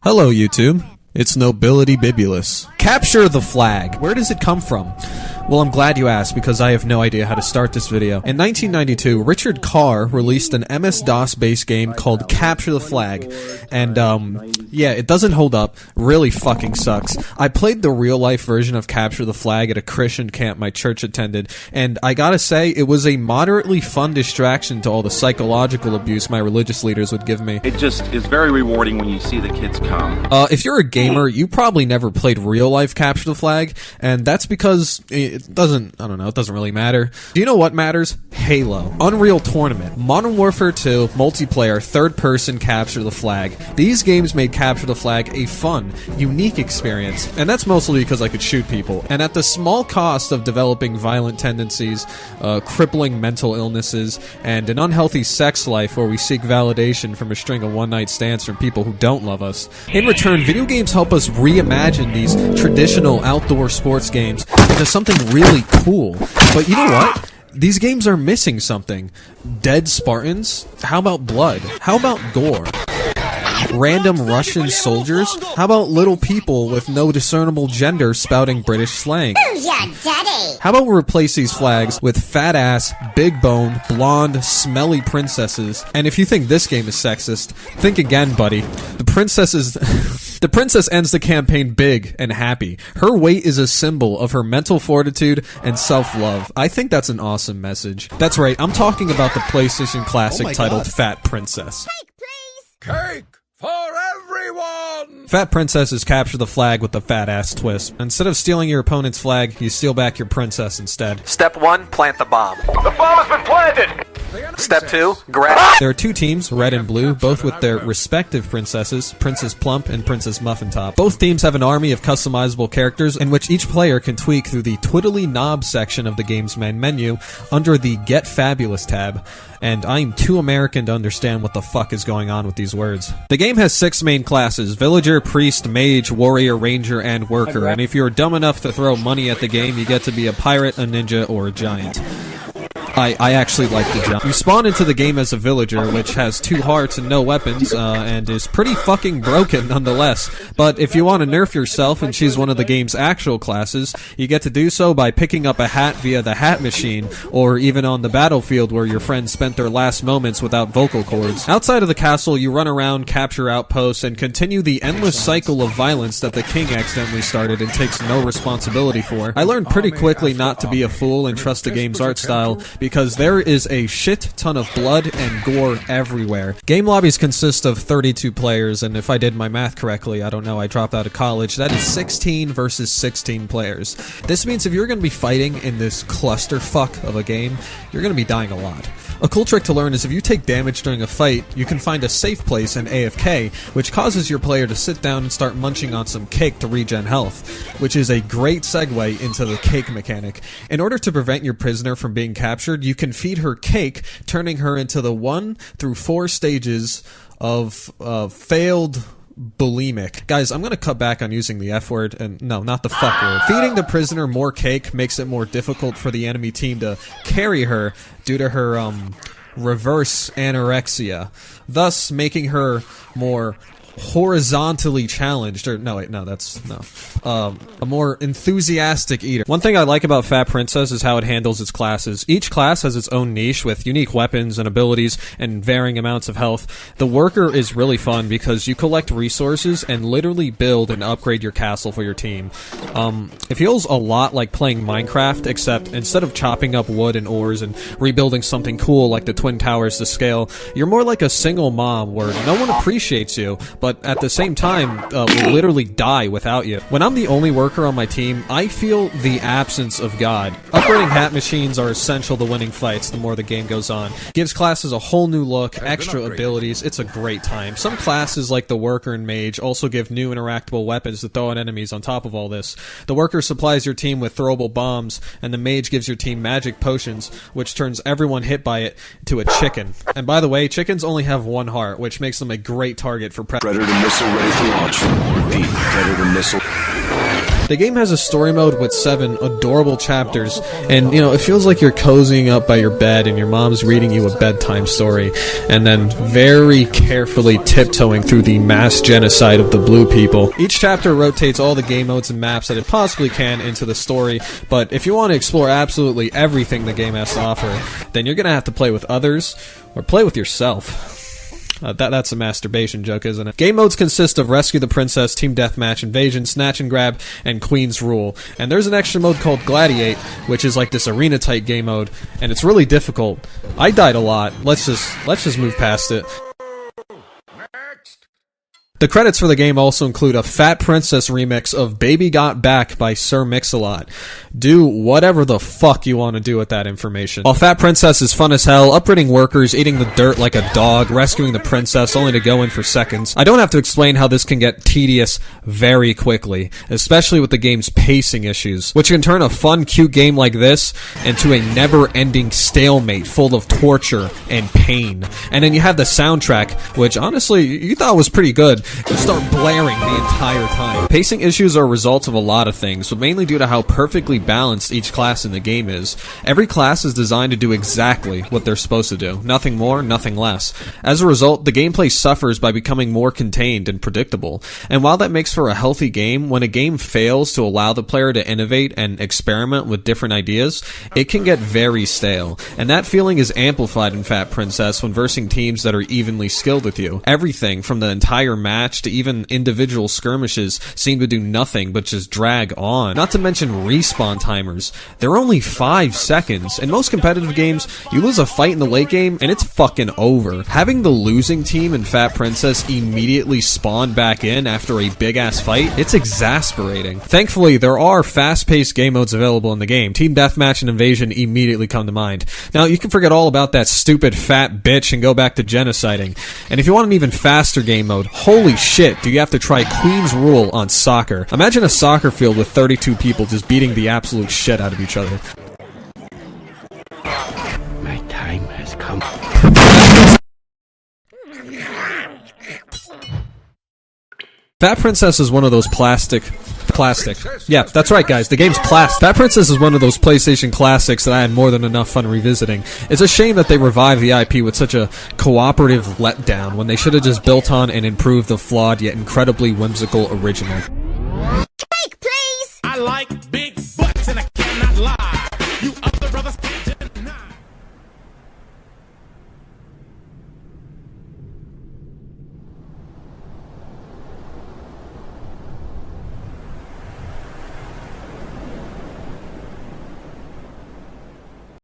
Hello, YouTube. It's Nobility Bibulus. Capture the flag. Where does it come from? Well, I'm glad you asked, because I have no idea how to start this video. In 1992, Richard Carr released an MS-DOS-based game called Capture the Flag. And, yeah, it doesn't hold up. Really fucking sucks. I played the real-life version of Capture the Flag at a Christian camp my church attended, and I gotta say, it was a moderately fun distraction to all the psychological abuse my religious leaders would give me. It just is very rewarding when you see the kids come. If you're a gamer, you probably never played real-life Capture the Flag, and that's because it doesn't really matter. Do you know what matters? Halo, Unreal Tournament, Modern Warfare 2, multiplayer, third-person Capture the Flag. These games made Capture the Flag a fun, unique experience, and that's mostly because I could shoot people. And at the small cost of developing violent tendencies, crippling mental illnesses, and an unhealthy sex life where we seek validation from a string of one-night stands from people who don't love us. In return, video games help us reimagine these traditional outdoor sports games into something really cool. But you know what? These games are missing something. Dead Spartans? How about blood? How about gore? Random Russian soldiers? How about little people with no discernible gender spouting British slang? Who's your daddy? How about we replace these flags with fat-ass, big-bone, blonde, smelly princesses? And if you think this game is sexist, think again, buddy. The princess ends the campaign big and happy. Her weight is a symbol of her mental fortitude and self-love. I think that's an awesome message. That's right, I'm talking about the PlayStation Classic titled Fat Princess. Cake, please. Cake for everyone! Fat Princesses capture the flag with a fat-ass twist. Instead of stealing your opponent's flag, you steal back your princess instead. Step 1, plant the bomb. The bomb has been planted! Step 2, grab. There are two teams, red and blue, both with their respective princesses, Princess Plump and Princess Muffin Top. Both teams have an army of customizable characters in which each player can tweak through the twiddly knob section of the game's main menu under the Get Fabulous tab. And I'm too American to understand what the fuck is going on with these words. The game has 6 main classes: Villager, Priest, Mage, Warrior, Ranger, and Worker. And if you're dumb enough to throw money at the game, you get to be a pirate, a ninja, or a giant. I actually like the jump. You spawn into the game as a villager, which has 2 hearts and no weapons, and is pretty fucking broken nonetheless. But if you want to nerf yourself and choose one of the game's actual classes, you get to do so by picking up a hat via the hat machine, or even on the battlefield where your friends spent their last moments without vocal cords. Outside of the castle, you run around, capture outposts, and continue the endless cycle of violence that the king accidentally started and takes no responsibility for. I learned pretty quickly not to be a fool and trust the game's art style, because there is a shit ton of blood and gore everywhere. Game lobbies consist of 32 players, and if I did my math correctly, I don't know, I dropped out of college, that is 16 versus 16 players. This means if you're going to be fighting in this clusterfuck of a game, you're going to be dying a lot. A cool trick to learn is if you take damage during a fight, you can find a safe place in AFK, which causes your player to sit down and start munching on some cake to regen health, which is a great segue into the cake mechanic. In order to prevent your prisoner from being captured, you can feed her cake, turning her into the 1 through 4 stages of failed bulimic. Guys, I'm gonna cut back on using the F word, and no, not the fuck word. Feeding the prisoner more cake makes it more difficult for the enemy team to carry her due to her, reverse anorexia, thus making her more horizontally challenged, or a more enthusiastic eater. One thing I like about Fat Princess is how it handles its classes. Each class has its own niche with unique weapons and abilities and varying amounts of health. The Worker is really fun because you collect resources and literally build and upgrade your castle for your team. It feels a lot like playing Minecraft, except instead of chopping up wood and ores and rebuilding something cool like the Twin Towers to scale, you're more like a single mom where no one appreciates you, but at the same time, will literally die without you. When I'm the only worker on my team, I feel the absence of God. Upgrading hat machines are essential to winning fights the more the game goes on. Gives classes a whole new look, extra abilities, it's a great time. Some classes like the Worker and Mage also give new interactable weapons to throw at enemies on top of all this. The Worker supplies your team with throwable bombs, and the Mage gives your team magic potions, which turns everyone hit by it to a chicken. And by the way, chickens only have 1 heart, which makes them a great target for Predator missile ready for launch. Repeat, Predator missile. The game has a story mode with 7 adorable chapters, and, it feels like you're cozying up by your bed and your mom's reading you a bedtime story, and then very carefully tiptoeing through the mass genocide of the blue people. Each chapter rotates all the game modes and maps that it possibly can into the story, but if you want to explore absolutely everything the game has to offer, then you're gonna have to play with others, or play with yourself. That's a masturbation joke, isn't it? Game modes consist of Rescue the Princess, Team Deathmatch, Invasion, Snatch and Grab, and Queen's Rule. And there's an extra mode called Gladiate, which is like this arena-type game mode, and it's really difficult. I died a lot. Let's just move past it. The credits for the game also include a Fat Princess remix of Baby Got Back by Sir Mix-a-Lot. Do whatever the fuck you want to do with that information. While Fat Princess is fun as hell, uprooting workers, eating the dirt like a dog, rescuing the princess only to go in for seconds, I don't have to explain how this can get tedious very quickly, especially with the game's pacing issues, which can turn a fun, cute game like this into a never-ending stalemate full of torture and pain. And then you have the soundtrack, which honestly, you thought was pretty good. You start blaring the entire time. Pacing issues are a result of a lot of things, but mainly due to how perfectly balanced each class in the game is. Every class is designed to do exactly what they're supposed to do. Nothing more, nothing less. As a result, the gameplay suffers by becoming more contained and predictable. And while that makes for a healthy game, when a game fails to allow the player to innovate and experiment with different ideas, it can get very stale. And that feeling is amplified in Fat Princess when versing teams that are evenly skilled with you. Everything from the entire match to even individual skirmishes seem to do nothing but just drag on. Not to mention respawn timers. They're only 5 seconds. In most competitive games, you lose a fight in the late game and it's fucking over. Having the losing team in Fat Princess immediately spawn back in after a big ass fight, it's exasperating. Thankfully, there are fast-paced game modes available in the game. Team Deathmatch and Invasion immediately come to mind. Now, you can forget all about that stupid fat bitch and go back to genociding. And if you want an even faster game mode, holy shit, do you have to try Queen's Rule on soccer. Imagine a soccer field with 32 people just beating the absolute shit out of each other. My time has come. Fat Princess is one of those plastic. Yeah, that's right, guys. The game's plastic. Fat Princess is one of those PlayStation classics that I had more than enough fun revisiting. It's a shame that they revived the IP with such a cooperative letdown when they should have just built on and improved the flawed yet incredibly whimsical original.